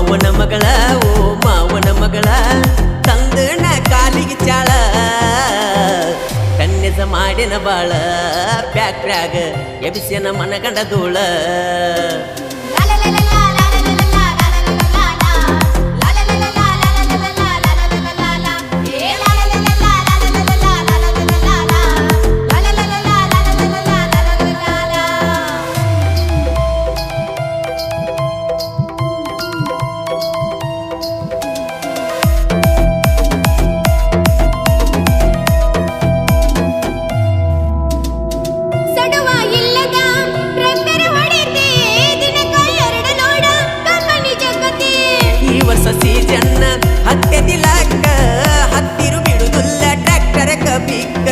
ಮಾವನ ಮಗಳ ಓ ಮಾವನ ಮಗಳ ತಂದನ ಕಾಲಿಗೆ ಚಾಳ ಕನ್ಯಸ ಮಾಡಿನ ಬಾಳ ಪ್ಯಾಕ್ರ್ಯಾಗ ಎಬಿಸಿನ ಮನಗಂಡ ಧೂಳ ಸೀಜನ್ನ ಹತ್ತೆದಿಲಾಕ ಹತ್ತಿರು ಬಿಡುದಿಲ್ಲ ಟ್ರ್ಯಾಕ್ಟರ್ ಕಬಿಕ್ಕ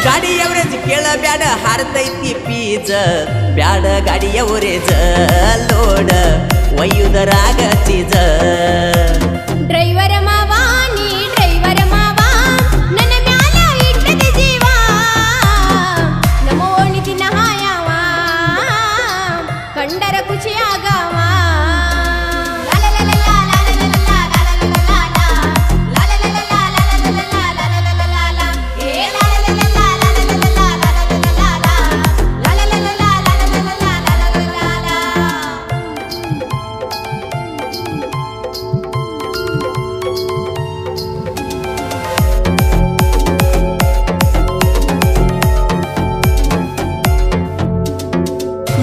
ಗಾಡಿಯವರೇಜ್ ಕೇಳಬ್ಯಾಡ ಹಾರತೈತಿ ಪೀಜ ಬ್ಯಾಡ ಗಾಡಿಯವರೇಜ ಲೋಡ ಒಯ್ಯುದರಾಗ ಚೀಜ ಡ್ರೈವರ ಮಾವ ನೀ ಡ್ರೈವರ ಮಾವ ನನ್ನ ಮ್ಯಾಲ ಇಟ್ಟದ ಜೀವ ನಮ್ಮ ಓಣಿದಿನ ಹಾಯವ ಕಂಡರ ಖುಷಿಯಾಗವ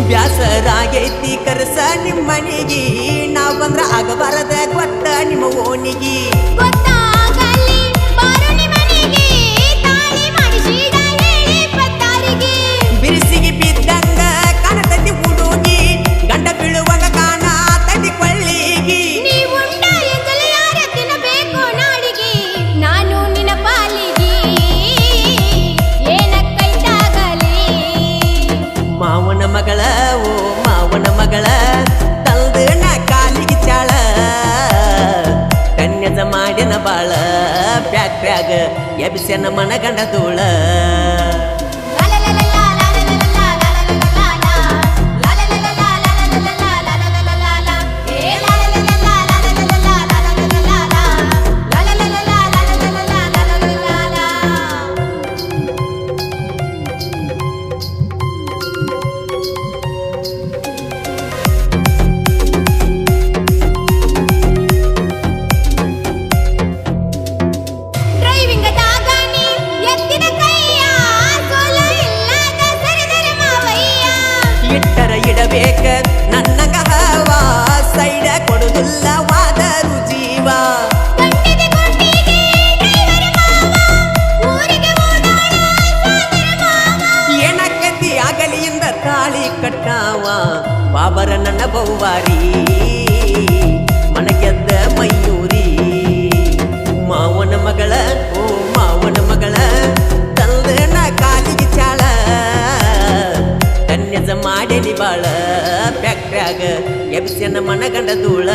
ಬ್ಯಾಸರಾಗೈತಿ ಕರ್ಸ ನಿಮ್ಮ ಮನೆಗಿ ನಾವ್ ಬಂದ್ರ ಆಗಬಾರದ ಗೊತ್ತ ನಿಮ್ಮ ಓಣಿಗಿ ಗೊತ್ತಾಗಲಿ ಬಾರು ನಿಮ್ಮನೆಗೆ ತಾಳಿ ಮಾಡಿಸಿದ ಹೇಳಿ ಪತ್ತಾರಿಗೆ ಬಿರುಸಿಗೆ ಬಿದ್ದಂಗ ಕಾಣತತಿ ಹುಡುಗಿ ಗಂಡ ಬೀಳುವಂಗ ಕಾಣತತಿ ಕೊಳ್ಳಿಗಿ ನೀವುಂಡ ಎಂದಲ ಯಾರ ತಿನ್ನಬೇಕು ನಾಡಿಗೆ ನಾನು ನಿನ್ನ ಪಾಲಿಗೆ ಏನಕ್ಕೈತಾಗಲಿ ಮಾವನ ಮಗಳ ಓ ಮಾವನ ಮಗಳ ತಲ್ದನ ಕಾಲಿಗೆ ಚಾಳ ಕನ್ಯದ ಮಾಡಿನ ಬಾಳ ಪ್ಯಾಕ್ರ್ಯಾಗ ಎಬಿಸನ ಮನಗಂಡ ಧೂಳ ಇಡಬೇಕ ನನ್ನಗ ಹವ ಸೈಡ ಕೊಡುದಿಲ್ಲ ವಾದರು ಜೀವ ಏನಕ್ಕತಿ ಆಗಲಿಯಿಂದ ತಾಳಿ ಕಟ್ಟಾವ ಬಾಬರ ನನ್ನ ಬೌವಾರಿ ಮನಗೆದ್ದ ಮಯೂರಿ ಮಾವನ ಮಗಳ ಓ ಮಾವನ ಮಗಳ ತಂದನ ಕಾಲಿಗೆ ಚಾಳ ಕನ್ಯದ ಮಾಡಲಿ ಬಾಳ ಪ್ಯಾಕ್ರ್ಯಾಗ ಎಬಿಸನ ಮನಗಂಡ ಧೂಳ